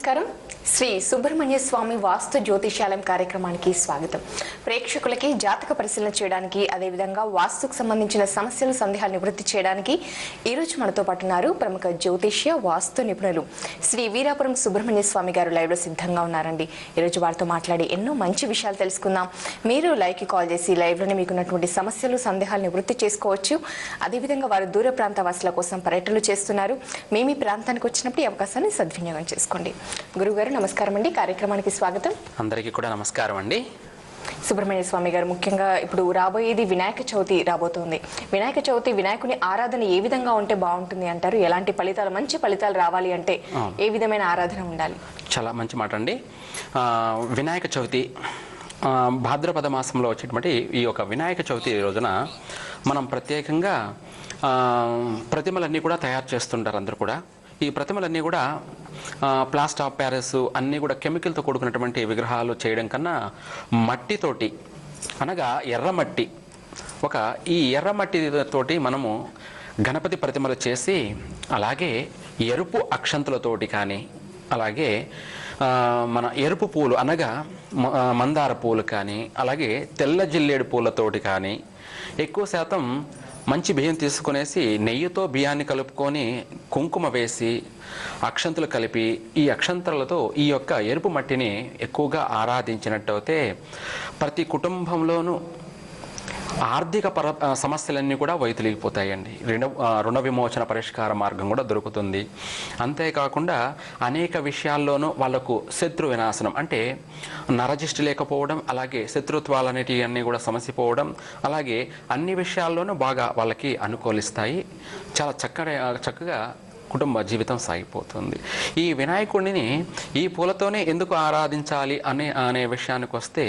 నమస్కారం. శ్రీ సుబ్రహ్మణ్య స్వామి వాస్తు జ్యోతిషాలయం కార్యక్రమానికి స్వాగతం. ప్రేక్షకులకి జాతక పరిశీలన చేయడానికి, అదేవిధంగా వాస్తుకు సంబంధించిన సమస్యలు, సందేహాలు నివృత్తి చేయడానికి ఈరోజు మనతో పాటు ఉన్నారు ప్రముఖ జ్యోతిష్య వాస్తు నిపుణులు శ్రీ వీరాపురం సుబ్రహ్మణ్య స్వామి గారు లైవ్ లో సిద్ధంగా ఉన్నారండి. ఈరోజు వారితో మాట్లాడి ఎన్నో మంచి విషయాలు తెలుసుకుందాం. మీరు లైవ్కి కాల్ చేసి లైవ్ లోనే మీకున్నటువంటి సమస్యలు, సందేహాలు నివృత్తి చేసుకోవచ్చు. అదేవిధంగా వారు దూర ప్రాంత వాసుల కోసం పర్యటనలు చేస్తున్నారు. మీ ప్రాంతానికి వచ్చినప్పుడు ఈ అవకాశాన్ని సద్వినియోగం చేసుకోండి. గురుగారు నమస్కారం అండి, కార్యక్రమానికి స్వాగతం. అందరికీ కూడా నమస్కారం అండి. సుబ్రహ్మణ్య స్వామి గారు, ముఖ్యంగా ఇప్పుడు రాబోయేది వినాయక చవితి రాబోతోంది. వినాయక చవితి వినాయకుని ఆరాధన ఏ విధంగా ఉంటే బాగుంటుంది అంటారు? ఎలాంటి ఫలితాలు, మంచి ఫలితాలు రావాలి అంటే ఏ విధమైన ఆరాధన ఉండాలి? చాలా మంచి మాట అండి. వినాయక చవితి భాద్రపద మాసంలో వచ్చేటువంటి ఈ యొక్క వినాయక చవితి రోజున మనం ప్రత్యేకంగా ప్రతిమలన్నీ కూడా తయారు చేస్తుంటారు అందరూ కూడా. ఈ ప్రతిమలన్నీ కూడా ప్లాస్టర్ ఆఫ్ ప్యారిస్ అన్నీ కూడా కెమికల్తో కూడుకున్నటువంటి విగ్రహాలు చేయడం కన్నా మట్టితోటి, అనగా ఎర్రమట్టి, ఈ ఎర్రమట్టితోటి మనము గణపతి ప్రతిమలు చేసి, అలాగే ఎరుపు అక్షంతులతోటి కానీ, అలాగే మన ఎరుపు పూలు అనగా మందార పూలు కానీ, అలాగే తెల్ల జిల్లేడు పూలతోటి కానీ, ఎక్కువ శాతం మంచి బియ్యం తీసుకునేసి నెయ్యితో బియ్యాన్ని కలుపుకొని కుంకుమ వేసి అక్షంతులు కలిపి, ఈ అక్షంతలతో ఈ యొక్క ఎరుపు మట్టిని ఎక్కువగా ఆరాధించినట్టయితే ప్రతి కుటుంబంలోనూ ఆర్థిక సమస్యలన్నీ కూడా వైతొలిగిపోతాయండి. రుణ విమోచన పరిష్కార మార్గం కూడా దొరుకుతుంది. అంతేకాకుండా అనేక విషయాల్లోనూ వాళ్లకు శత్రు వినాశనం, అంటే నరజిష్టి లేకపోవడం, అలాగే శత్రుత్వాలు అనేటివి అన్నీ కూడా సమసిపోవడం, అలాగే అన్ని విషయాల్లోనూ బాగా వాళ్ళకి అనుకూలిస్తాయి. చాలా చక్కగా కుటుంబ జీవితం సాగిపోతుంది. ఈ వినాయకుడిని ఈ పూలతోనే ఎందుకు ఆరాధించాలి అనే విషయానికి వస్తే,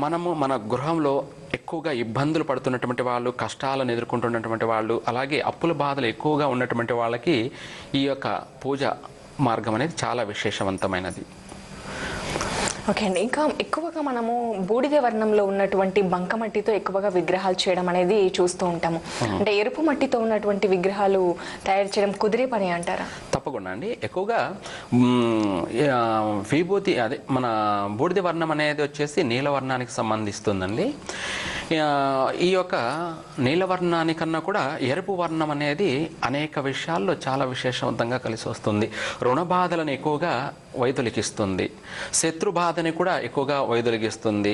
మనము మన గృహంలో ఎక్కువగా ఇబ్బందులు పడుతున్నటువంటి వాళ్ళు, కష్టాలను ఎదుర్కొంటున్నటువంటి వాళ్ళు, అలాగే అప్పుల బాధలు ఎక్కువగా ఉన్నటువంటి వాళ్ళకి ఈ యొక్క పూజ మార్గం అనేది చాలా విశేషవంతమైనది. ఓకే అండి, ఇంకా ఎక్కువగా మనము బూడిద వర్ణంలో ఉన్నటువంటి బంకమట్టితో ఎక్కువగా విగ్రహాలు చేయడం అనేది చూస్తూ ఉంటాము. అంటే ఎరుపు మట్టితో ఉన్నటువంటి విగ్రహాలు తయారు చేయడం కుదిరే పని అంటారా? తప్పకుండా అండి. ఎక్కువగా విభూతి, అదే మన బూడిద వర్ణం అనేది వచ్చేసి నీలవర్ణానికి సంబంధిస్తుందండి. ఈ యొక్క నీలవర్ణానికన్నా కూడా ఎరుపు వర్ణం అనేది అనేక విషయాల్లో చాలా విశేషవంతంగా కలిసి వస్తుంది. రుణ బాధలను ఎక్కువగా వైదొలిగిస్తుంది, శత్రు బాధని కూడా ఎక్కువగా వైదొలిగిస్తుంది.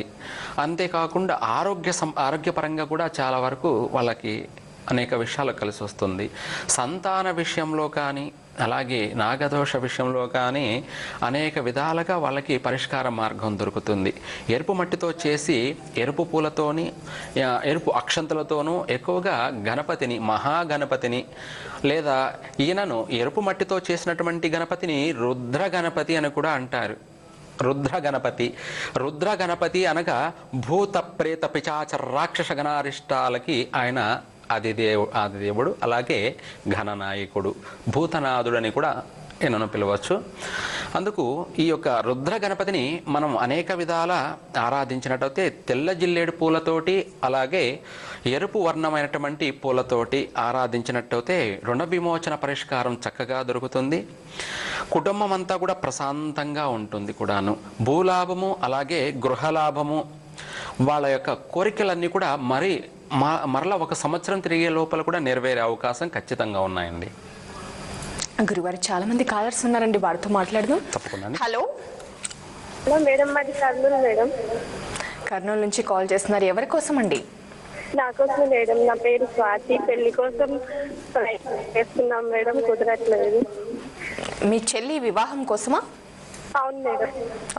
అంతేకాకుండా ఆరోగ్యపరంగా కూడా చాలా వరకు వాళ్ళకి అనేక విషయాలు కలిసి వస్తుంది. సంతాన విషయంలో కానీ, అలాగే నాగదోష విషయంలో కానీ అనేక విధాలుగా వాళ్ళకి పరిష్కార మార్గం దొరుకుతుంది. ఎరుపు మట్టితో చేసి ఎరుపు పూలతోని, ఎరుపు అక్షంతలతోనూ ఎక్కువగా గణపతిని, మహాగణపతిని, లేదా ఈయనను ఎరుపు మట్టితో చేసినటువంటి గణపతిని రుద్ర గణపతి అని కూడా అంటారు. రుద్ర గణపతి అనగా భూత ప్రేత పిశాచ రాక్షస గణారిష్టాలకి ఆయన ఆదిదేవుడు, అలాగే ఘననాయకుడు, భూతనాథుడు అని కూడా ఈయనను పిలవచ్చు. అందుకు ఈ యొక్క రుద్ర గణపతిని మనం అనేక విధాల ఆరాధించినట్టయితే తెల్ల జిల్లేడు పూలతోటి, అలాగే ఎరుపు వర్ణమైనటువంటి పూలతోటి ఆరాధించినట్టయితే రుణ విమోచన పరిష్కారం చక్కగా దొరుకుతుంది. కుటుంబం అంతా కూడా ప్రశాంతంగా ఉంటుంది కూడాను. భూలాభము, అలాగే గృహలాభము, వాళ్ళ యొక్క కోరికలన్నీ కూడా మరలా ఒక సంవత్సరం తిరిగే లోపల కూడా నెరవేరే అవకాశం ఖచ్చితంగా ఉన్నాయండి. గురువారు చాలా మంది కాలర్స్ ఉన్నారండి, వారితో మాట్లాడదాం. తప్పకుండా. హలో మేడం, మాది కర్నూలు మేడం. కర్నూలు నుంచి కాల్ చేస్తున్నారు, ఎవరి కోసం అండి? నా కోసం మేడం. నా పేరు స్వాతి. పెళ్లి కోసం చేస్తున్నాం మేడం, కుదరట్లేదు. మీ చెల్లి వివాహం కోసమా? అవును మేడం.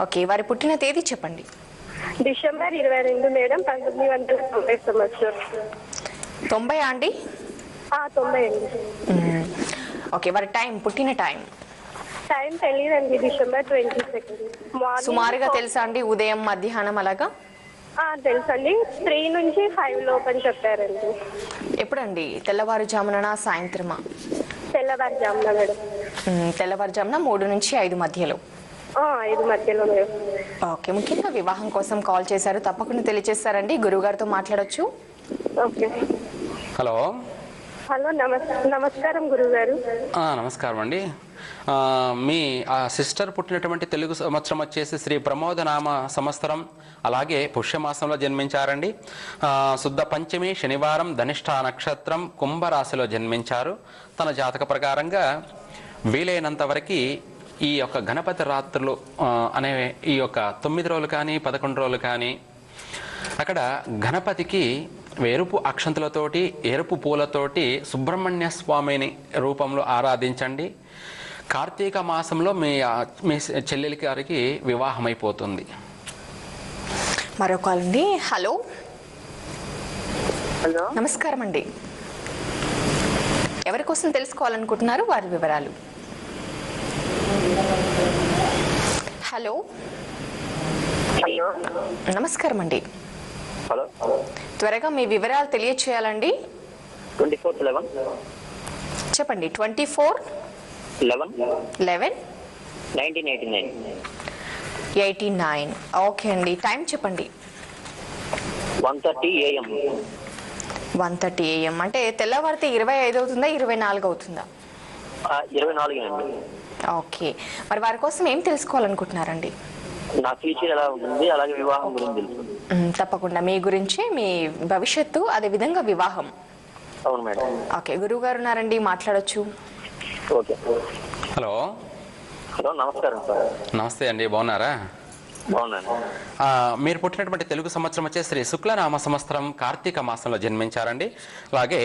ఓకే, వారి పుట్టిన తేదీ చెప్పండి. డిసెంబర్ 22 మేడం, 1990 సంవత్సరం. 90 అండి? 90 అండి. ఓకే, వారి పుట్టిన టైం తెలియదండి. డిసెంబర్ 22 సుమారుగా తెలుసా అండి? ఉదయం, మధ్యాహ్నం అలాగా? తెలుసండి. 3 నుంచి 5 లోపని చెప్పారండి. ఎప్పుడండి? తెల్లవారుజామున, సాయంత్రమా? తెల్లవారుజామున మేడం. తెల్లవారుజామున 3 నుంచి 5 మధ్యలో. 5 మధ్యలో మేడం. ఓకే, ముఖ్యంగా వివాహం కోసం కాల్ చేశారు, తప్పకుండా తెలియజేస్తారండి. గురువు గారితో మాట్లాడొచ్చు. ఓకే. హలో హలో నమస్కారం గురుగారు. నమస్కారం అండి. మీ సిస్టర్ పుట్టినటువంటి తెలుగు సంవత్సరం వచ్చేసి శ్రీ ప్రమోదనామ సంవత్సరం, అలాగే పుష్యమాసంలో జన్మించారండి. శుద్ధ పంచమి శనివారం, ధనిష్ఠ నక్షత్రం, కుంభరాశిలో జన్మించారు. తన జాతక ప్రకారంగా వీలైనంత వరకు ఈ యొక్క గణపతి రాత్రులు అనే ఈ యొక్క 9 రోజులు కానీ 11 రోజులు కానీ అక్కడ గణపతికి ఎరుపు అక్షంతులతోటి ఎరుపు పూలతోటి సుబ్రహ్మణ్య స్వామిని రూపంలో ఆరాధించండి. కార్తీక మాసంలో మీ చెల్లెలి గారికి వివాహం అయిపోతుంది. మరో కాల్ అండి. హలో హలో నమస్కారం అండి. ఎవరి కోసం తెలుసుకోవాలనుకుంటున్నారు వారి వివరాలు? హలో హలో నమస్కారం అండి. హలో త్వరగా మీ వివరాలు తెలియచేయాలండి. 24/11 చెప్పండి. 24/11 1989. ఓకే అండి. టైం చెప్పండి. 1:30 AM. 1:30 AM అంటే తెల్లవారితే 25 అవుతుందా 24 అవుతుందా? 24 అండి. ఓకే. మరి వారి కోసం ఏం తెలుసుకోవాలనుకుంటున్నారండి? నా ఫ్యూచర్ ఎలా ఉంటుంది, అలాగే వివాహం గురించి తెలుసు. తప్పకుండా మీ గురించి, మీ భవిష్యత్తు, అదే విధంగా వివాహం. అవును మేడం. ఓకే, గురువు గారు ఉన్నారండి, మాట్లాడొచ్చు. ఓకే. హలో హలో నమస్కారం సార్. నమస్తే అండి, బాగున్నారా? బాగున్నాను. మీరు పుట్టినటువంటి తెలుగు సంవత్సరం వచ్చే శ్రీ శుక్లనామ సంవత్సరం కార్తీక మాసంలో జన్మించారండి. అలాగే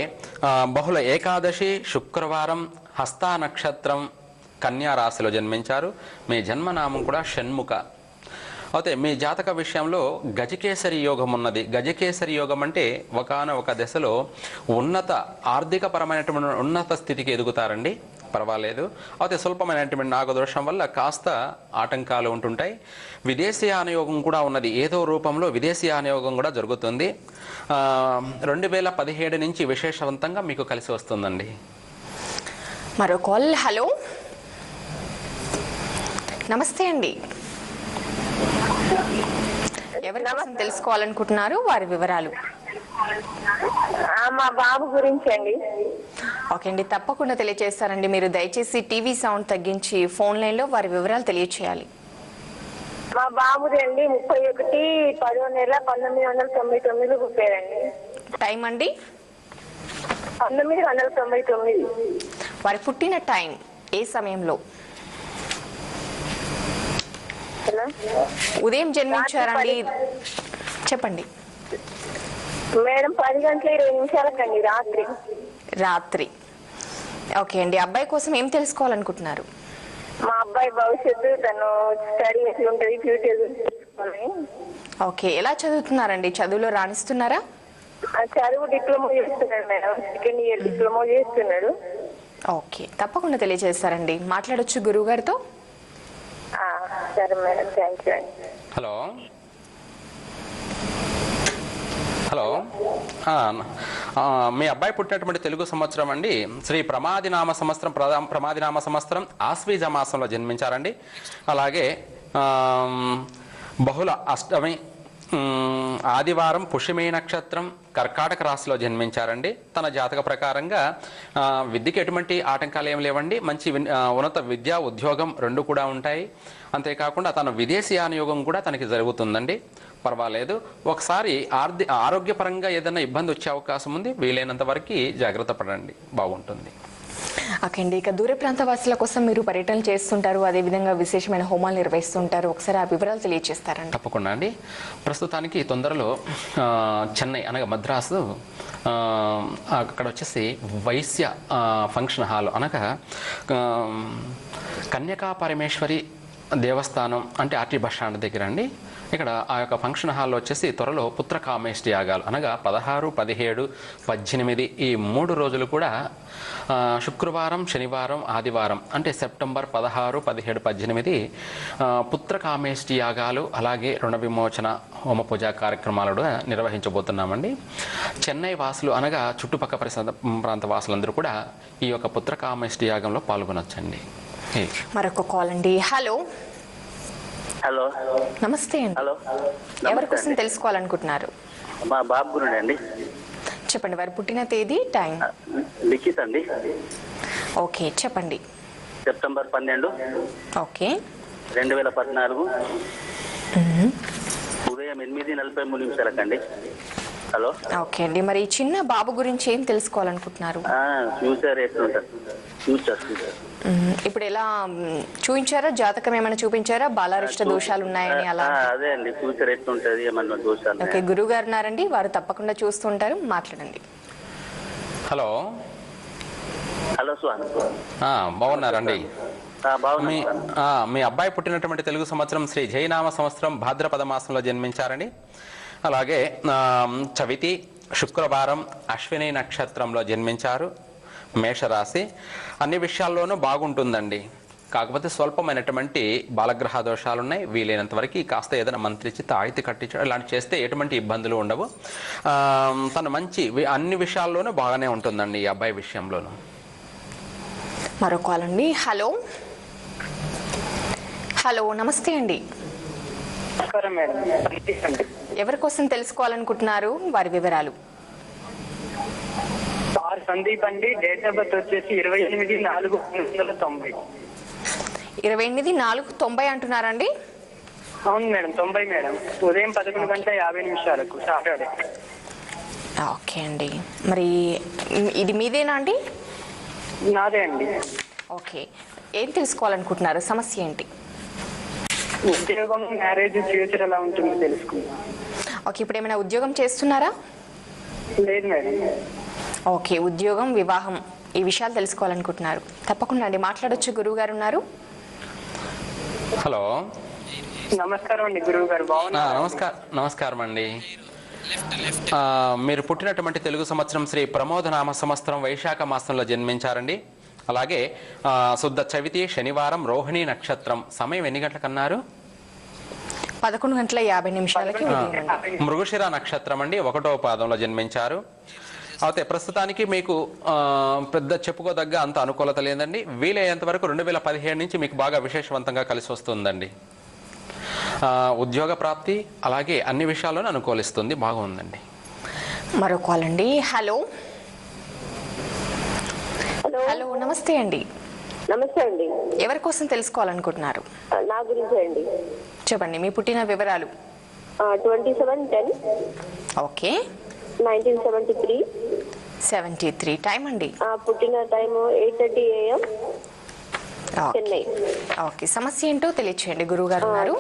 బహుళ ఏకాదశి, శుక్రవారం, హస్త నక్షత్రం, కన్యా రాశిలో జన్మించారు. మీ జన్మనామం కూడా షణ్ముఖ. అయితే మీ జాతక విషయంలో గజకేసరి యోగం ఉన్నది. గజకేసరి యోగం అంటే ఒకానొక దశలో ఆర్థికపరమైనటువంటి ఉన్నత స్థితికి ఎదుగుతారండి. పర్వాలేదు. అయితే స్వల్పమైనటువంటి నాగదోషం వల్ల కాస్త ఆటంకాలు ఉంటుంటాయి. విదేశీయాన యోగం కూడా ఉన్నది. ఏదో రూపంలో విదేశీయాన యోగం కూడా జరుగుతుంది. 2017 నుంచి విశేషవంతంగా మీకు కలిసి వస్తుందండి. మరో కాల్. హలో నమస్తే అండి. ఎవరి కోసం తెలుసుకోవాలనుకుంటున్నారు వారి వివరాలు? మా బాబు గురించి అండి. ఓకే అండి, తప్పకుండా తెలియజేస్తారండి. మీరు దయచేసి టీవీ సౌండ్ తగ్గించి ఫోన్ లైన్లో వారి వివరాలు తెలియచేయాలి. మా బాబుది అండి 31/10/1999 పుట్టారండి. టైం అండి? 1999. వారి పుట్టిన టైం ఏ సమయంలో? ఉదయం జన్మించారండి. చెప్పండి మేడం. 10:20 రాత్రి. ఓకే అండి. అబ్బాయి కోసం ఏం తెలుసుకోవాలనుకుంటున్నారు? మా అబ్బాయి భవిష్యత్తు, తను స్టడీ ఎట్లుంటది, ఫ్యూచర్ తెలుసుకోవాలి. ఓకే, ఎలా చదువుతున్నారండి? చదువులో రాణిస్తున్నారా? చదువు డిప్లొమా చేస్తున్నాడు మేడం. సెకండ్ ఇయర్ డిప్లొమా చేస్తున్నాడు. ఓకే, తప్పకుండా తెలియజేస్తారండి. మాట్లాడొచ్చు గురువు గారితో. సరే మేడం, థ్యాంక్ యూ అండి. హలో హలో మీ అబ్బాయి పుట్టినటువంటి తెలుగు సంవత్సరం అండి శ్రీ ప్రమాదినామ సంవత్సరం. ప్రమాదినామ సంవత్సరం ఆశ్వీజ మాసంలో జన్మించారండి. అలాగే బహుళ అష్టమి, ఆదివారం, పుష్యమి నక్షత్రం, కర్కాటక రాశిలో జన్మించారండి. తన జాతక ప్రకారంగా విద్యకి ఎటువంటి ఆటంకాలు ఏం లేవండి. మంచి ఉన్నత విద్య, ఉద్యోగం రెండు కూడా ఉంటాయి. అంతేకాకుండా తన విదేశీయాన యోగం కూడా తనకి జరుగుతుందండి. పర్వాలేదు. ఒకసారి ఆరోగ్యపరంగా ఏదైనా ఇబ్బంది వచ్చే అవకాశం ఉంది. వీలైనంత వరకు జాగ్రత్త పడండి, బాగుంటుంది. ఓకే అండి. ఇక దూర ప్రాంత వాసుల కోసం మీరు పర్యటనలు చేస్తుంటారు, అదేవిధంగా విశేషమైన హోమాలు నిర్వహిస్తుంటారు. ఒకసారి ఆ వివరాలు తెలియజేస్తారండి. తప్పకుండా అండి. ప్రస్తుతానికి తొందరలో చెన్నై అనగా మద్రాసు, అక్కడ వచ్చేసి వైశ్య ఫంక్షన్ హాల్ అనగా కన్యకా పరమేశ్వరి దేవస్థానం అంటే ఆర్టీ బస్ స్టాండ్ దగ్గర అండి. ఇక్కడ ఆ యొక్క ఫంక్షన్ హాల్లో వచ్చేసి త్వరలో పుత్రకామేష్టి యాగాలు అనగా 16, 17, 18 ఈ 3 రోజులు కూడా శుక్రవారం, శనివారం, ఆదివారం అంటే సెప్టెంబర్ 16, 17, 18 పుత్రకామేష్టి యాగాలు, అలాగే రుణ విమోచన హోమ పూజా కార్యక్రమాలు కూడా నిర్వహించబోతున్నామండి. చెన్నై వాసులు అనగా చుట్టుపక్కల ప్రాంత వాసులందరూ కూడా ఈ యొక్క పుత్రకామేష్టి యాగంలో పాల్గొనొచ్చండి. మరొక కాల్ అండి. హలో హలో నమస్తే అండి. హలో ఎవరి కోసం తెలుసుకోవాలనుకుంటున్నారు? మా బాబు గురించి అండి. చెప్పండి వారి పుట్టిన తేదీ, టైం. లిఖిత్ అండి. ఓకే, చెప్పండి. September 12, okay. 2014 ఉదయం 8:43 హలో. ఓకే అండి, మరి ఈ చిన్న బాబు గురించి ఏం తెలుసుకోవాలనుకుంటున్నారు? ఫ్యూచర్ ఎట్లుంటుంది? ఫ్యూచర్ ఇప్పుడు ఎలా చూపించారా? జాతకం ఏమైనా చూపించారా? బాలారిష్ట దోషాలు ఉన్నాయని అలా? అదే అండి, ఫ్యూచర్ ఎట్లుంటది, ఏమన్నా దోషాలు? ఓకే, గురువు గారు ఉన్నారండి, వారు తప్పకుండా చూస్తుంటారు, మాట్లాడండి. హలో. హలో స్వామి. బాగున్నారండి? బాగున్నా. మీ అబ్బాయి పుట్టినటువంటి తెలుగు సంవత్సరం శ్రీ జయనామ సంవత్సరం భాద్రపద మాసంలో జన్మించారండి. అలాగే చవితి శుక్రవారం అశ్విని నక్షత్రంలో జన్మించారు. మేషరాశి. అన్ని విషయాల్లోనూ బాగుంటుందండి. కాకపోతే స్వల్పమైనటువంటి బాలగ్రహ దోషాలు ఉన్నాయి. వీలైనంత వరకు కాస్త ఏదైనా మంత్రించి తాయితీ కట్టించడం ఇలాంటి చేస్తే ఎటువంటి ఇబ్బందులు ఉండవు. తను మంచి అన్ని విషయాల్లోనూ బాగానే ఉంటుందండి ఈ అబ్బాయి విషయంలోనూ. మరో కాల్ అండి. హలో. హలో, నమస్తే అండి. నమస్కారం మేడం. ఎవరి కోసం తెలుసుకోవాలనుకుంటున్నారు? వారి వివరాలు. సందీప్ అండి. డేట్ ఆఫ్ బర్త్ వచ్చేసి 28/4/1990. 28/4/90 అంటున్నారండి? అవును మేడం, 90 మేడం. ఉదయం 11:50 సాటర్డే. ఓకే అండి, మరి ఇది మీదేనా అండి? నాదే అండి. ఓకే, ఏం తెలుసుకోవాలనుకుంటున్నారు? సమస్య ఏంటి? ఉద్యోగం, మ్యారేజ్, ఫ్యూచర్ ఎలా ఉంటుందో తెలుసుకుందాం. ఓకే, ఇప్పుడు ఏమైనా ఉద్యోగం చేస్తున్నారా? లేదు మేడం. ఓకే, ఉద్యోగం, వివాహం ఈ విషయాలు తెలుసుకోవాలనుకుంటున్నారు. తప్పకుండా అండి, మాట్లాడొచ్చు. గురువు గారు ఉన్నారు. హలో. నమస్కారం అండి గురువు గారు. బాగున్నా? నమస్కారం అండి. మీరు పుట్టినటువంటి తెలుగు సంవత్సరం శ్రీ ప్రమోదనామ సంవత్సరం వైశాఖ మాసంలో జన్మించారండి. అలాగే శుద్ధ చవితి శనివారం రోహిణి నక్షత్రం. సమయం ఎన్ని గంటలకన్నారు? 11:50 మృగశిర నక్షత్రం అండి, 1వ పాదంలో జన్మించారు. అయితే ప్రస్తుతానికి మీకు పెద్ద చెప్పుకోదగ్గ అంత అనుకూలత లేదండి. వీలైనంత వరకు 2017 నుంచి మీకు బాగా విశేషవంతంగా కలిసి వస్తుందండి. ఉద్యోగ ప్రాప్తి అలాగే అన్ని విషయాల్లోనూ అనుకూలిస్తుంది, బాగుందండి. మరో కాల్ అండి. హలో. హలో, నమస్తే అండి. నమస్తే అండి. ఎవరి కోసం తెలుసుకోవాలనుకుంటున్నారు? నా గురించి అండి. చెప్పండి మీ పుట్టిన వివరాలు. 27/10. ఓకే. 1973. 73. టైం అండి? పుట్టిన టైము 8:30 AM. చెన్నై. ఓకే, సమస్య ఏంటో తెలియచేయండి. గురువు గారు ఉన్నారు.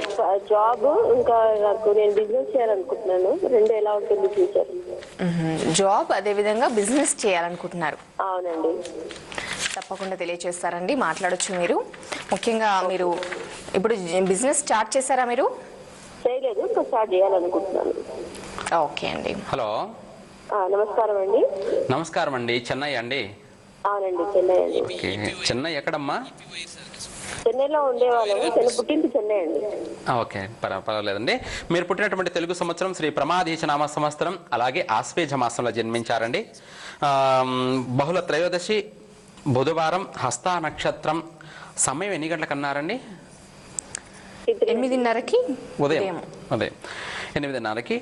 జాబ్, ఇంకా నాకు నేను బిజినెస్ చేయాలనుకుంటున్నాను. రెండు ఎలా ఉంటుంది ఫ్యూచర్? జాబ్ అదే విధంగా బిజినెస్ చేయాలనుకుంటున్నారు? అవునండి. తప్పకుండా తెలియచేస్తారండి, మాట్లాడొచ్చు మీరు. ముఖ్యంగా మీరు ఇప్పుడు బిజినెస్ స్టార్ట్ చేశారా? మీరు చేయలేదు, ఇంకా స్టార్ట్ చేయాలనుకుంటున్నాను. ఓకే అండి. హలో. నమస్కారం అండి. నమస్కారం అండి. చెన్నై అండి? అవునండి, చెన్నై అండి. ఓకే, చెన్నై ఎక్కడమ్మా? చెన్నైలో ఉండేవాళ్ళము, పుట్టింది చెన్నై అండి. ఓకే, పర్వాలేదండి. మీరు పుట్టినటువంటి తెలుగు సంవత్సరం శ్రీ ప్రమాదీచనామ సంవత్సరం అలాగే ఆశ్వేజ మాసంలో జన్మించారండి. బహుళ త్రయోదశి బుధవారం హస్త నక్షత్రం. సమయం ఎన్ని గంటలకన్నారండి? 8:30 ఉదయం 8:30.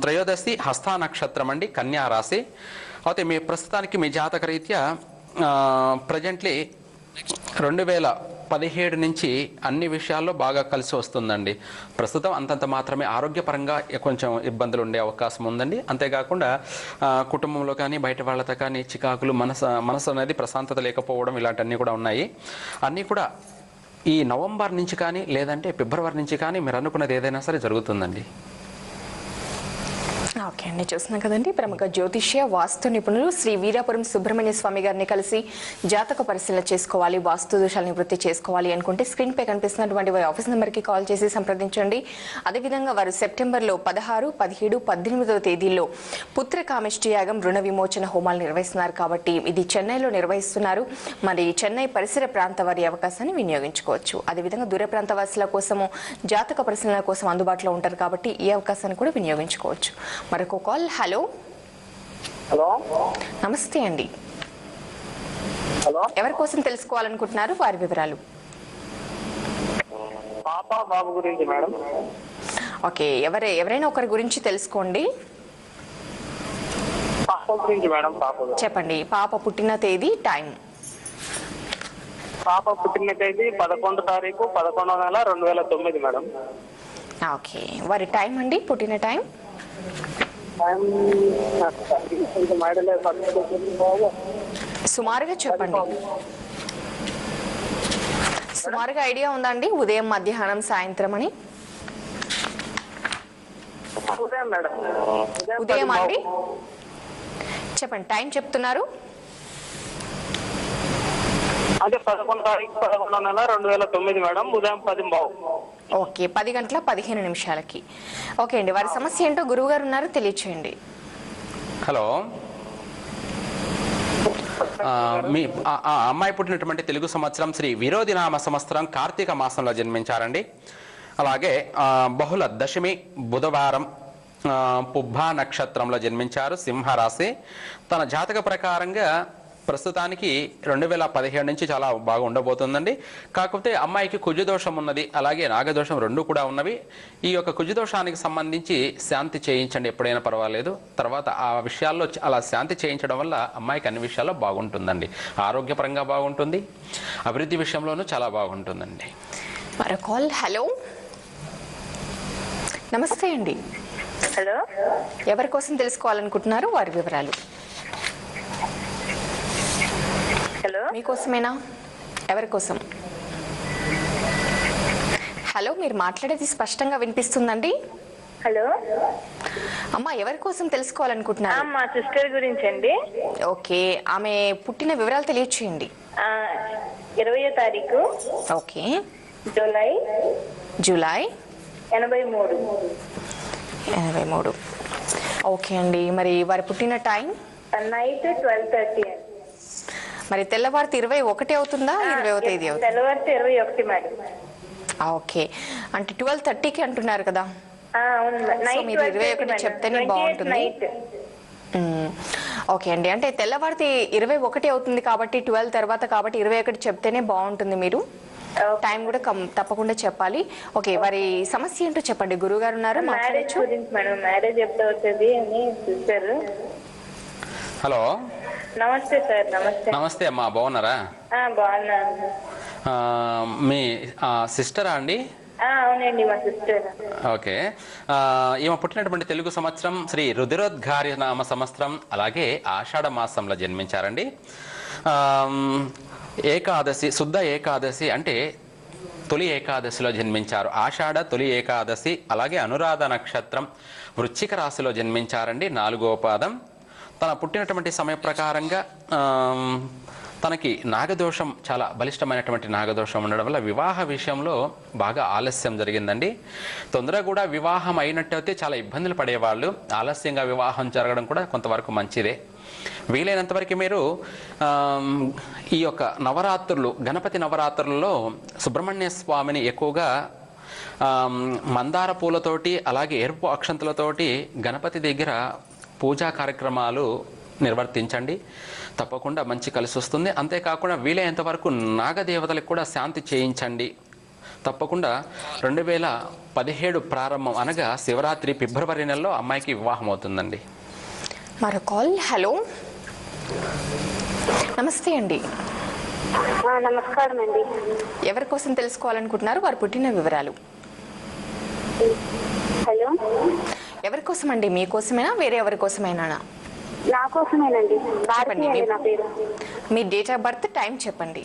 త్రయోదశి హస్త నక్షత్రం అండి, కన్యా రాశి. అయితే మీ ప్రస్తుతానికి మీ జాతక రీత్యా ప్రజెంట్లీ 2017 నుంచి అన్ని విషయాల్లో బాగా కలిసి వస్తుందండి. ప్రస్తుతం అంతంత మాత్రమే ఆరోగ్యపరంగా కొంచెం ఇబ్బందులు ఉండే అవకాశం ఉందండి. అంతేకాకుండా కుటుంబంలో కానీ బయట వాళ్ళతో కానీ చికాకులు, మనసు అనేది ప్రశాంతత లేకపోవడం ఇలాంటివన్నీ కూడా ఉన్నాయి. అన్నీ కూడా ఈ నవంబర్ నుంచి కానీ లేదంటే ఫిబ్రవరి నుంచి కానీ మీరు అనుకున్నది ఏదైనా సరే జరుగుతుందండి. ఓకే అండి, చూస్తున్నాం కదండి. ప్రముఖ జ్యోతిష్య వాస్తు నిపుణులు శ్రీ వీరాపురం సుబ్రహ్మణ్య స్వామి గారిని కలిసి జాతక పరిశీలన చేసుకోవాలి, వాస్తు దోషాల నివృత్తి చేసుకోవాలి అనుకుంటే స్క్రీన్ పై కనిపిస్తున్నటువంటి వారి ఆఫీస్ నెంబర్కి కాల్ చేసి సంప్రదించండి. అదేవిధంగా వారు సెప్టెంబర్లో 16, 17, 18వ తేదీల్లో పుత్ర కామిష్టి యాగం, రుణ విమోచన హోమాలు నిర్వహిస్తున్నారు. కాబట్టి ఇది చెన్నైలో నిర్వహిస్తున్నారు. మరి చెన్నై పరిసర ప్రాంత వారి అవకాశాన్ని వినియోగించుకోవచ్చు. అదేవిధంగా దూర ప్రాంత వాసుల కోసము జాతక పరిశీలన కోసం అందుబాటులో ఉంటారు కాబట్టి ఈ అవకాశాన్ని కూడా వినియోగించుకోవచ్చు. మరొక కాల్. హలో. హలో, నమస్తే అండి. హలో. ఎవరి కోసం తెలుసుకోవాలనుకుంటున్నారు? వారి వివరాలు. పాప బాబు గురించి మేడం. ఓకే, ఎవరైనా ఒకరి గురించి తెలుసుకోండి. గురించి మేడం, పాప చెప్పండి. పాప పుట్టిన తేదీ, టైం. పాప పుట్టిన తేదీ 11 తారీఖు 11వ నెల 2009 మేడం. ఓకే, వారి టైం అండి, పుట్టిన టైం. కొంచెం ఐడియా లేదు. సుమారుగా చెప్పండి. సుమారుగా ఐడియా ఉందండి, ఉదయం, మధ్యాహ్నం, సాయంత్రం అని? ఉదయం మేడం. ఉదయం అండి, చెప్పండి. టైం చెప్తున్నారు. అదే 11 తారీఖు 11వ నెల 2009 మేడం, ఉదయం 10:15. ఓకే, 10:15 ఓకే అండి, వారి సమస్య ఏంటో గురువు గారు ఉన్నారు, తెలియచేయండి. హలో. మీ అమ్మాయి పుట్టినటువంటి తెలుగు సంవత్సరం శ్రీ విరోధినామ సంవత్సరం కార్తీక మాసంలో జన్మించారండి. అలాగే బహుళ దశమి బుధవారం పుబ్బా నక్షత్రంలో జన్మించారు, సింహరాశి. తన జాతక ప్రకారంగా ప్రస్తుతానికి 2017 నుంచి చాలా బాగా ఉండబోతుందండి. కాకపోతే అమ్మాయికి కుజదోషం ఉన్నది, అలాగే నాగదోషం రెండు కూడా ఉన్నవి. ఈ యొక్క కుజదోషానికి సంబంధించి శాంతి చేయించండి, ఎప్పుడైనా పర్వాలేదు. తర్వాత ఆ విషయాల్లో అలా శాంతి చేయించడం వల్ల అమ్మాయికి అన్ని విషయాల్లో బాగుంటుందండి. ఆరోగ్యపరంగా బాగుంటుంది, అభివృద్ధి విషయంలోనూ చాలా బాగుంటుందండి. మరో కాల్. హలో, నమస్తే అండి. హలో, ఎవరి కోసం తెలుసుకోవాలనుకుంటున్నారు, వారి వివరాలు? హలో, మీకోసమేనా, ఎవరి కోసం? హలో, మీరు మాట్లాడేది స్పష్టంగా వినిపిస్తుందండి. హలో అమ్మా, ఎవరి కోసం తెలుసుకోవాలనుకుంటున్నారు? మా సిస్టర్ గురించి అండి. ఓకే, ఆమె పుట్టిన వివరాలు తెలియచేయండి. 20వ తారీఖు ఓకే, జూలై 83. ఓకే అండి, మరి వారి పుట్టిన టైం? నైట్ 12:30 అండి. మరి తెల్లవారితే 21 అవుతుందా, 20వ తేదీ అవుతుందా? తెల్లవారితే 21 మేడం. ఓకే, అంటే 12:30కి అంటున్నారు కదా. అవును మేడం. సో మీరు 21 చెప్తేనే బాగుంటుంది. ఓకే అండి, అంటే తెల్లవారితే 21 అవుతుంది కాబట్టి 12 తర్వాత, కాబట్టి 21 చెప్తేనే బాగుంటుంది. మీరు టైం కూడా తప్పకుండా చెప్పాలి. ఓకే, వారి సమస్య ఏంటో చెప్పండి, గురువు గారు ఉన్నారు, మ్యారేజ్ గురించి మేడం. మ్యారేజ్ ఎప్పుడు అవుతుంది అని సిస్టర్. హలో, నమస్తే సార్. నమస్తే అమ్మా, బాగున్నారా? బాగున్నాను. మీ సిస్టరా అండి? అవునండి, మా సిస్టర్. ఓకే, ఈమె పుట్టినటువంటి తెలుగు సంవత్సరం శ్రీ రుధిరోద్ఘార్య నామ సంవత్సరం, అలాగే ఆషాఢ మాసంలో జన్మించారండి. ఏకాదశి, శుద్ధ ఏకాదశి అంటే తొలి ఏకాదశిలో జన్మించారు. ఆషాఢ తొలి ఏకాదశి, అలాగే అనురాధ నక్షత్రం, వృశ్చిక రాశిలో జన్మించారండి, 4వ పాదం. తన పుట్టినటువంటి సమయ ప్రకారంగా తనకి నాగదోషం, చాలా బలిష్టమైనటువంటి నాగదోషం ఉండడం వల్ల వివాహ విషయంలో బాగా ఆలస్యం జరిగిందండి. తొందరగా కూడా వివాహం అయినట్టయితే చాలా ఇబ్బందులు పడేవాళ్ళు. ఆలస్యంగా వివాహం జరగడం కూడా కొంతవరకు మంచిదే. వీలైనంతవరకు మీరు ఈ యొక్క నవరాత్రులు, గణపతి నవరాత్రులలో సుబ్రహ్మణ్య స్వామిని ఎక్కువగా మందార పూలతోటి, అలాగే ఎరుపు అక్షంతలతోటి గణపతి దగ్గర పూజా కార్యక్రమాలు నిర్వర్తించండి, తప్పకుండా మంచి కలిసి వస్తుంది. అంతేకాకుండా వీలైనంత వరకు నాగదేవతలకు కూడా శాంతి చేయించండి. తప్పకుండా 2017 ప్రారంభం అనగా శివరాత్రి ఫిబ్రవరి నెలలో అమ్మాయికి వివాహం అవుతుందండి. మరో కాల్. హలో, నమస్తే అండి. నమస్కారం అండి. ఎవరి కోసం తెలుసుకోవాలనుకుంటున్నారు, వారు పుట్టిన వివరాలు? హలో, ఎవరి కోసం అండి, మీకోసమేనా, వేరే ఎవరి కోసమేనా? నా కోసమేనండి. చెప్పండి, నా పేరు. మీ డేట్ ఆఫ్ బర్త్, టైం చెప్పండి.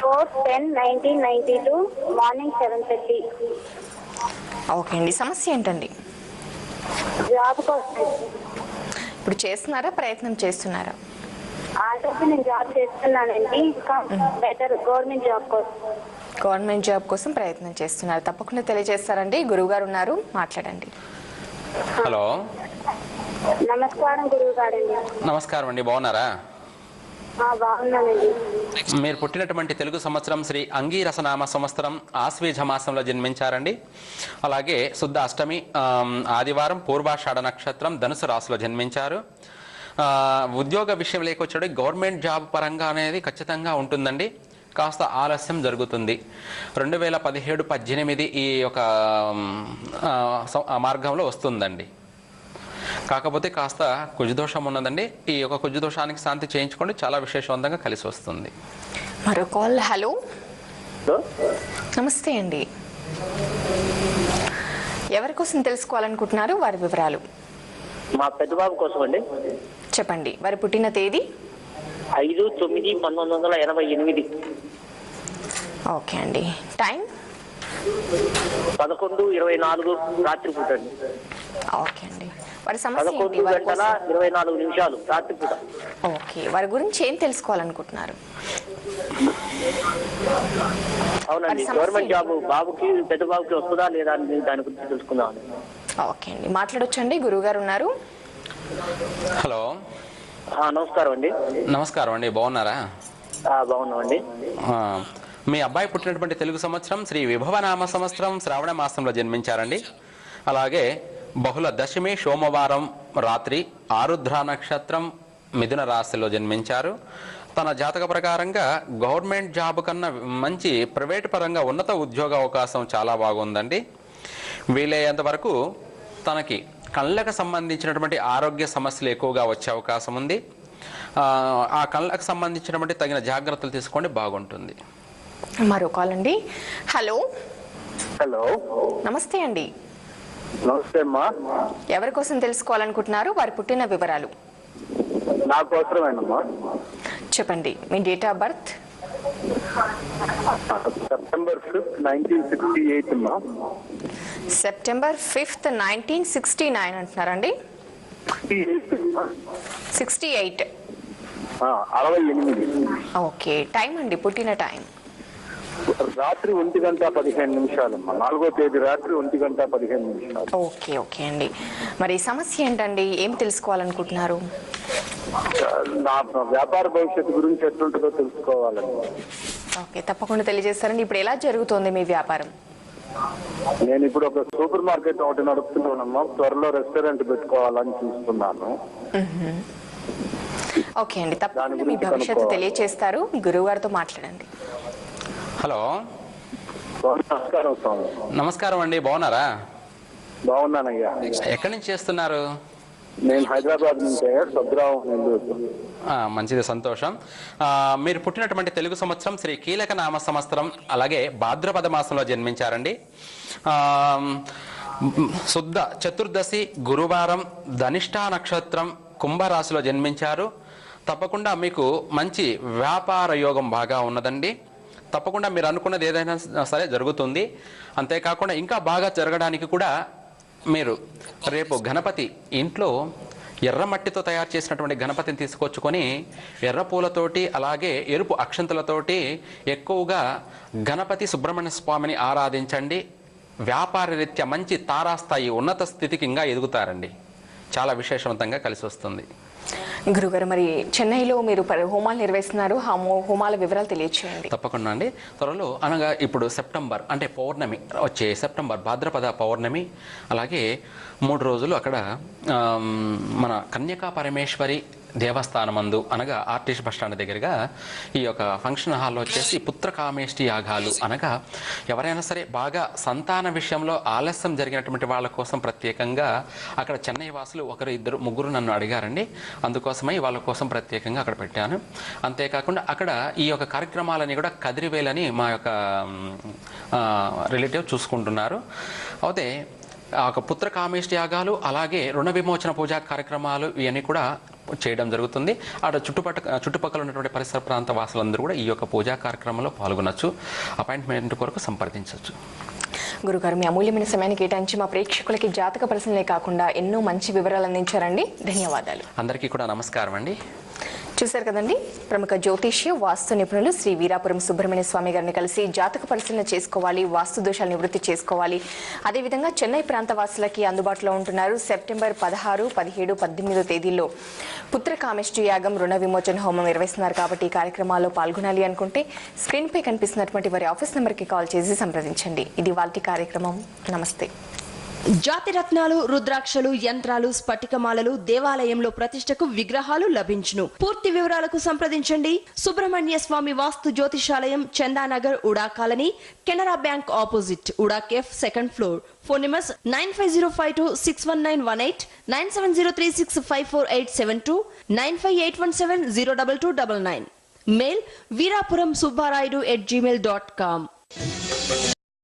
4/10/1992 మార్నింగ్ 7:30. ఓకే అండి, సమస్య ఏంటండి? జాబ్ కోసం. ఇప్పుడు చేస్తున్నారా, ప్రయత్నం చేస్తున్నారా? ఆల్రెడీ నేను జాబ్ చేస్తున్నానండి, ఇంకా బెటర్ గవర్నమెంట్ జాబ్ కోసం. గవర్నమెంట్ జాబ్ కోసం ప్రయత్నం చేస్తున్నారు, తప్పకుండా తెలియజేస్తారండి. గురువు గారు ఉన్నారు, మాట్లాడండి. హలో, నమస్కారం గురువు గారండి. నమస్కారం అండి, బాగున్నారా? బాగున్నానండి. మీరు పుట్టినటువంటి తెలుగు సంవత్సరం శ్రీ అంగీరసనామ సంవత్సరం ఆశ్వీజ మాసంలో జన్మించారండి. అలాగే శుద్ధ అష్టమి ఆదివారం, పూర్వాషాఢ నక్షత్రం, ధనుసు రాశిలో జన్మించారు. ఉద్యోగ విషయం లేకొచ్చాడు, గవర్నమెంట్ జాబ్ పరంగా అనేది ఖచ్చితంగా ఉంటుందండి, కాస్త ఆలస్యం జరుగుతుంది. 2017-18 ఈ యొక్క మార్గంలో వస్తుందండి. కాకపోతే కాస్త కుజదోషం ఉన్నదండి. ఈ యొక్క కుజదోషానికి శాంతి చేయించుకోండి, చాలా విశేషవంతంగా కలిసి వస్తుంది. మరో కాల్. హలో, నమస్తే అండి. ఎవరి కోసం తెలుసుకోవాలనుకుంటున్నారు? వారి వివరాలు మా పెద్ద బాబు కోసం అండి. చెప్పండి. వారి పుట్టిన తేదీ? 5/9/1988. ఓకే అండి. టైం? 11:24 రాత్రిపూట అండి. ఓకే అండి. వారి సమస్య ఏంటి? 11:24 రాత్రిపూట. ఓకే, వారి గురించి ఏం తెలుసుకోవాలనుకుంటున్నారు? అవునండి, గవర్నమెంట్ జాబ్ బాబుకి పెద్ద బాబుకి వస్తుందా లేదా అని దాని గురించి తెలుసుకుందాం. ఓకే అండి, మాట్లాడొచ్చండి. గురువు గారు ఉన్నారు. హలో, నమస్కారం అండి. నమస్కారం అండి, బాగున్నారా? బాగున్నామండి. మీ అబ్బాయి పుట్టినటువంటి తెలుగు సంవత్సరం శ్రీ విభవనామ సంవత్సరం శ్రావణ మాసంలో జన్మించారండి. అలాగే బహుళ దశమి సోమవారం రాత్రి ఆరుద్ర నక్షత్రం మిథున రాశిలో జన్మించారు. తన జాతక ప్రకారంగా గవర్నమెంట్ జాబ్ కన్నా మంచి ప్రైవేట్ పరంగా ఉన్నత ఉద్యోగ అవకాశం చాలా బాగుందండి. వీలయ్యేంత వరకు తనకి కళ్ళకు సంబంధించినటువంటి ఆరోగ్య సమస్యలు ఎక్కువగా వచ్చే అవకాశం ఉంది. ఆ కళ్ళకు సంబంధించినటువంటి తగిన జాగ్రత్తలు తీసుకోండి, బాగుంటుంది. మరో కాల్ అండి. హలో, హలో, నమస్తే అండి. నమస్తే అమ్మా. ఎవరి కోసం తెలుసుకోవాలనుకుంటున్నారు? వారి పుట్టిన వివరాలు నా కోసమేనమ్మా. చెప్పండి. మీ date of birth? September 5th, 1968 అమ్మా. సెప్టెంబర్ 5th, 1969 అంటున్నారండి. 68. 68. ఓకే, టైం అండి, పుట్టిన టైం? రాత్రి 1:15 అమ్మా. 4వ తేదీ రాత్రి 1:15. ఓకే ఓకే అండి. మరి సమస్య ఏంటండి? ఏం తెలుసుకోవాలనుకుంటున్నారు? నా వ్యాపార భవిష్యత్తు గురించి ఎట్లుంటుందో తెలుసుకోవాలండి. ఓకే, తప్పకుండా తెలియజేస్తారండి. ఇప్పుడు ఎలా జరుగుతోంది మీ వ్యాపారం? నేను ఇప్పుడు ఒక సూపర్ మార్కెట్ ఒకటి నడుపుతున్నానమ్మా. త్వరలో రెస్టారెంట్ పెట్టుకోవాలని చూస్తున్నాను. ఓకే అండి, తప్పకుండా మీ భవిష్యత్తు తెలియజేస్తారు. గురువు గారితో మాట్లాడండి. హలో, నమస్కారం స్వామి. నమస్కారం అండి, బాగున్నారా? బాగున్నానయ్యా. ఎక్కడి నుంచి చేస్తున్నారు? నేను హైదరాబాద్ నుంచి సద్రావు. మంచిది, సంతోషం. మీరు పుట్టినటువంటి తెలుగు సంవత్సరం శ్రీ కీలక నామ సంవత్సరం, అలాగే భాద్రపద మాసంలో జన్మించారండి. శుద్ధ చతుర్దశి గురువారం ధనిష్ఠా నక్షత్రం కుంభరాశిలో జన్మించారు. తప్పకుండా మీకు మంచి వ్యాపార యోగం బాగా ఉన్నదండి. తప్పకుండా మీరు అనుకున్నది ఏదైనా సరే జరుగుతుంది. అంతేకాకుండా ఇంకా బాగా జరగడానికి కూడా మీరు రేపు గణపతి ఇంట్లో ఎర్ర మట్టితో తయారు చేసినటువంటి గణపతిని తీసుకొచ్చుకొని ఎర్ర పూలతోటి అలాగే ఎరుపు అక్షంతలతోటి ఎక్కువగా గణపతి సుబ్రహ్మణ్య స్వామిని ఆరాధించండి. వ్యాపార రీత్యా మంచి తారాస్థాయి ఉన్నత స్థితికి ఇంకా ఎదుగుతారండి. చాలా విశేషవంతంగా కలిసి వస్తుంది. గురుగారు, మరి చెన్నైలో మీరు హోమాలు నిర్వహిస్తున్నారు. హోమాల వివరాలు తెలియచేయండి. తప్పకుండా అండి. త్వరలో అనగా ఇప్పుడు సెప్టెంబర్ అంటే పౌర్ణమి వచ్చే సెప్టెంబర్ భాద్రపద పౌర్ణమి, అలాగే 3 రోజులు అక్కడ మన కన్యకా పరమేశ్వరి దేవస్థానమందు అనగా ఆర్టీసీ బస్టాండ్ దగ్గరగా ఈ యొక్క ఫంక్షన్ హాల్లో వచ్చేసి పుత్రకామేష్టి యాగాలు అనగా ఎవరైనా సరే బాగా సంతాన విషయంలో ఆలస్యం జరిగినటువంటి వాళ్ళ కోసం ప్రత్యేకంగా అక్కడ చెన్నై వాసులు 1, 2, 3 నన్ను అడిగారండి. అందుకోసమై వాళ్ళ కోసం ప్రత్యేకంగా అక్కడ పెట్టాను. అంతేకాకుండా అక్కడ ఈ యొక్క కార్యక్రమాలని కూడా కదిరివేలని మా యొక్క రిలేటివ్ చూసుకుంటున్నారు. అయితే ఒక పుత్రకామేష్టి యాగాలు అలాగే రుణ విమోచన పూజా కార్యక్రమాలు ఇవన్నీ కూడా చేయడం జరుగుతుంది. అక్కడ చుట్టుపక్కల ఉన్నటువంటి పరిసర ప్రాంత వాసులందరూ కూడా ఈ యొక్క పూజా కార్యక్రమంలో పాల్గొనవచ్చు. అపాయింట్మెంట్ కొరకు సంప్రదించవచ్చు. గురుగారు, మీ అమూల్యమైన సమయాన్ని కేటాయించి మా ప్రేక్షకులకి జాతక పరిశీలనే కాకుండా ఎన్నో మంచి వివరాలు అందించారండి. ధన్యవాదాలు. అందరికీ కూడా నమస్కారం అండి. చూశారు కదండి, ప్రముఖ జ్యోతిష్య వాస్తు నిపుణులు శ్రీ వీరాపురం సుబ్రహ్మణ్య స్వామి గారిని కలిసి జాతక పరిశీలన చేసుకోవాలి, వాస్తు దోషాలు నివృత్తి చేసుకోవాలి. అదేవిధంగా చెన్నై ప్రాంత వాసులకి అందుబాటులో ఉంటున్నారు. సెప్టెంబర్ 16, 17, 18 తేదీల్లో పుత్రకామేష్టి యాగం రుణ విమోచన హోమం నిర్వహిస్తున్నారు. కాబట్టి ఈ కార్యక్రమాల్లో పాల్గొనాలి అనుకుంటే స్క్రీన్పై కనిపిస్తున్నటువంటి వారి ఆఫీస్ నెంబర్కి కాల్ చేసి సంప్రదించండి. ఇది వాటి కార్యక్రమం. నమస్తే. జాతిరత్నాలు, రుద్రాక్షలు, యంత్రాలు, స్ఫటికమాలలు, దేవాలయంలో ప్రతిష్టకు విగ్రహాలు లభించును. పూర్తి వివరాలకు సంప్రదించండి. Subrahmanya Swamy Vastu Jyothishalayam, Chandanagar, HUDA colony, Canara bank opposite, HUDA cafe, 2nd floor. Phone numbers 9505261918, 9703654872, 9581702299. Mail veerapuram subbarayudu@gmail.com.